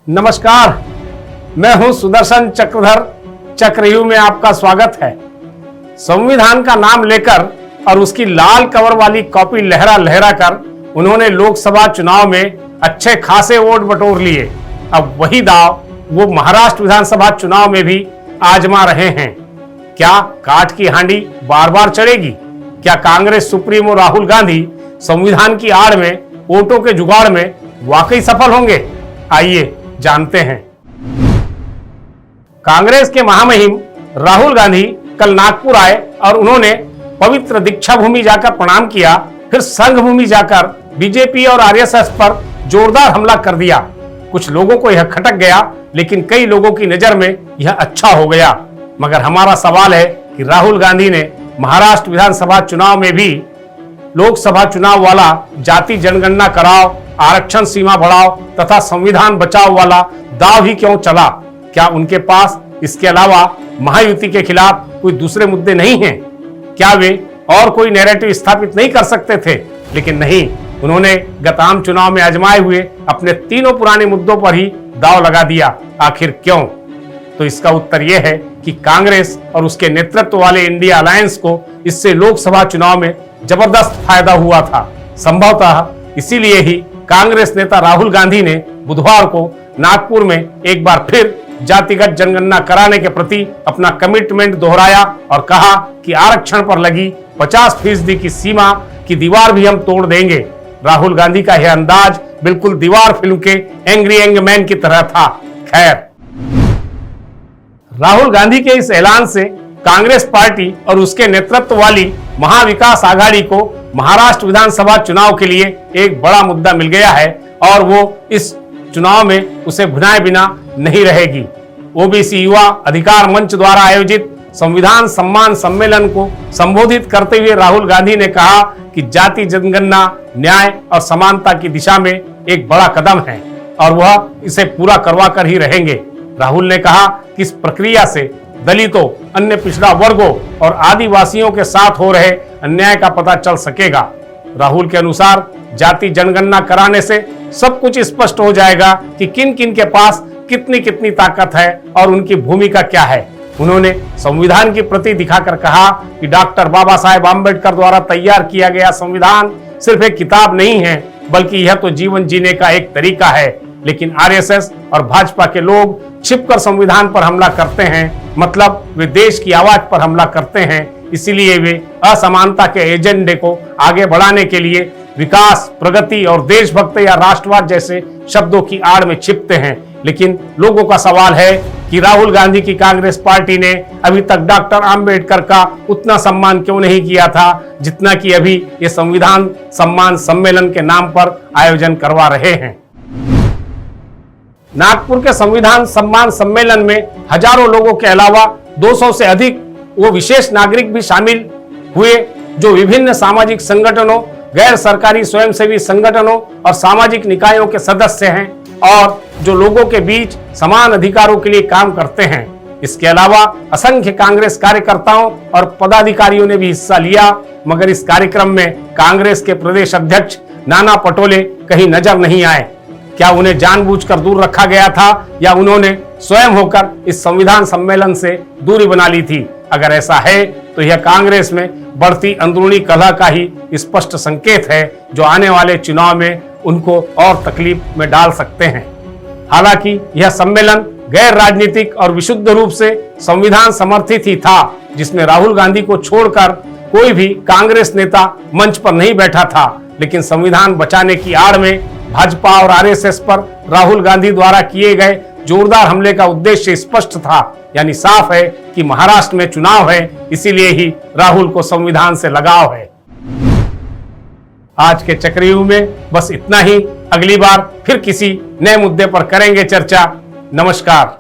नमस्कार, मैं हूं सुदर्शन चक्रधर। चक्रव्यूह में आपका स्वागत है। संविधान का नाम लेकर और उसकी लाल कवर वाली कॉपी लहरा लहरा कर उन्होंने लोकसभा चुनाव में अच्छे खासे वोट बटोर लिए। अब वही दाव वो महाराष्ट्र विधानसभा चुनाव में भी आजमा रहे हैं। क्या काठ की हांडी बार बार चढ़ेगी? क्या कांग्रेस सुप्रीमो राहुल गांधी संविधान की आड़ में वोटों के जुगाड़ में वाकई सफल होंगे? आइए जानते हैं। कांग्रेस के महामहिम राहुल गांधी कल नागपुर आए और उन्होंने पवित्र दीक्षा भूमि जाकर प्रणाम किया, फिर संघ भूमि जाकर बीजेपी और आरएसएस पर जोरदार हमला कर दिया। कुछ लोगों को यह खटक गया, लेकिन कई लोगों की नजर में यह अच्छा हो गया। मगर हमारा सवाल है कि राहुल गांधी ने महाराष्ट्र विधानसभा चुनाव में भी लोकसभा चुनाव वाला जाति जनगणना कराओ, आरक्षण सीमा बढ़ाओ तथा संविधान बचाओ वाला दाव ही क्यों चला? क्या उनके पास इसके अलावा महायुति के खिलाफ कोई दूसरे मुद्दे नहीं हैं? क्या वे और कोई नैरेटिव स्थापित नहीं कर सकते थे? लेकिन नहीं, उन्होंने गत आम चुनाव में आजमाए हुए अपने तीनों पुराने मुद्दों पर ही दाव लगा दिया। आखिर क्यों? तो इसका उत्तर यह है कि कांग्रेस और उसके नेतृत्व वाले इंडिया अलायंस को इससे लोकसभा चुनाव में जबरदस्त फायदा हुआ था। संभवतः इसीलिए ही कांग्रेस नेता राहुल गांधी ने बुधवार को नागपुर में एक बार फिर जातिगत जनगणना कराने के प्रति अपना कमिटमेंट दोहराया और कहा कि आरक्षण पर लगी 50% की सीमा की दीवार भी हम तोड़ देंगे। राहुल गांधी का यह अंदाज बिल्कुल दीवार फिल्म के एंग्री यंग मैन की तरह था। खैर, राहुल गांधी के इस ऐलान से कांग्रेस पार्टी और उसके नेतृत्व वाली महाविकास आघाड़ी को महाराष्ट्र विधानसभा चुनाव के लिए एक बड़ा मुद्दा मिल गया है और वो इस चुनाव में उसे भुनाए बिना नहीं रहेगी। ओबीसी युवा अधिकार मंच द्वारा आयोजित संविधान सम्मान सम्मेलन को संबोधित करते हुए राहुल गांधी ने कहा कि जाति जनगणना न्याय और समानता की दिशा में एक बड़ा कदम है और वह इसे पूरा करवा कर ही रहेंगे। राहुल ने कहा कि इस प्रक्रिया से दलितों, अन्य पिछड़ा वर्गों और आदिवासियों के साथ हो रहे अन्याय का पता चल सकेगा। राहुल के अनुसार जाति जनगणना कराने से सब कुछ स्पष्ट हो जाएगा कि किन किन के पास कितनी कितनी ताकत है और उनकी भूमिका क्या है। उन्होंने संविधान की प्रति दिखाकर कहा कि डॉक्टर बाबा साहेब आम्बेडकर द्वारा तैयार किया गया संविधान सिर्फ एक किताब नहीं है, बल्कि यह तो जीवन जीने का एक तरीका है। लेकिन आरएसएस और भाजपा के लोग छिपकर संविधान पर हमला करते हैं, मतलब वे देश की आवाज पर हमला करते हैं। इसीलिए वे असमानता के एजेंडे को आगे बढ़ाने के लिए विकास, प्रगति और देशभक्त या राष्ट्रवाद जैसे शब्दों की आड़ में छिपते हैं। लेकिन लोगों का सवाल है कि राहुल गांधी की कांग्रेस पार्टी ने अभी तक डॉक्टर आम्बेडकर का उतना सम्मान क्यों नहीं किया था जितना कि अभी ये संविधान सम्मान सम्मेलन के नाम पर आयोजन करवा रहे हैं। नागपुर के संविधान सम्मान सम्मेलन में हजारों लोगों के अलावा 200 से अधिक वो विशेष नागरिक भी शामिल हुए जो विभिन्न सामाजिक संगठनों, गैर सरकारी स्वयंसेवी संगठनों और सामाजिक निकायों के सदस्य हैं और जो लोगों के बीच समान अधिकारों के लिए काम करते हैं। इसके अलावा असंख्य कांग्रेस कार्यकर्ताओं और पदाधिकारियों ने भी हिस्सा लिया, मगर इस कार्यक्रम में कांग्रेस के प्रदेश अध्यक्ष नाना पटोले कहीं नजर नहीं आए। क्या उन्हें जानबूझकर दूर रखा गया था या उन्होंने स्वयं होकर इस संविधान सम्मेलन से दूरी बना ली थी? अगर ऐसा है तो यह कांग्रेस में बढ़ती अंदरूनी कलह का ही स्पष्ट संकेत है, जो आने वाले चुनाव में उनको और तकलीफ में डाल सकते हैं। हालांकि यह सम्मेलन गैर राजनीतिक और विशुद्ध रूप से संविधान समर्थित ही था, जिसमें राहुल गांधी को छोड़कर कोई भी कांग्रेस नेता मंच पर नहीं बैठा था। लेकिन संविधान बचाने की आड़ में भाजपा और आरएसएस पर राहुल गांधी द्वारा किए गए जोरदार हमले का उद्देश्य स्पष्ट था, यानी साफ है कि महाराष्ट्र में चुनाव है, इसीलिए ही राहुल को संविधान से लगाव है। आज के चक्रव्यूह में बस इतना ही। अगली बार फिर किसी नए मुद्दे पर करेंगे चर्चा। नमस्कार।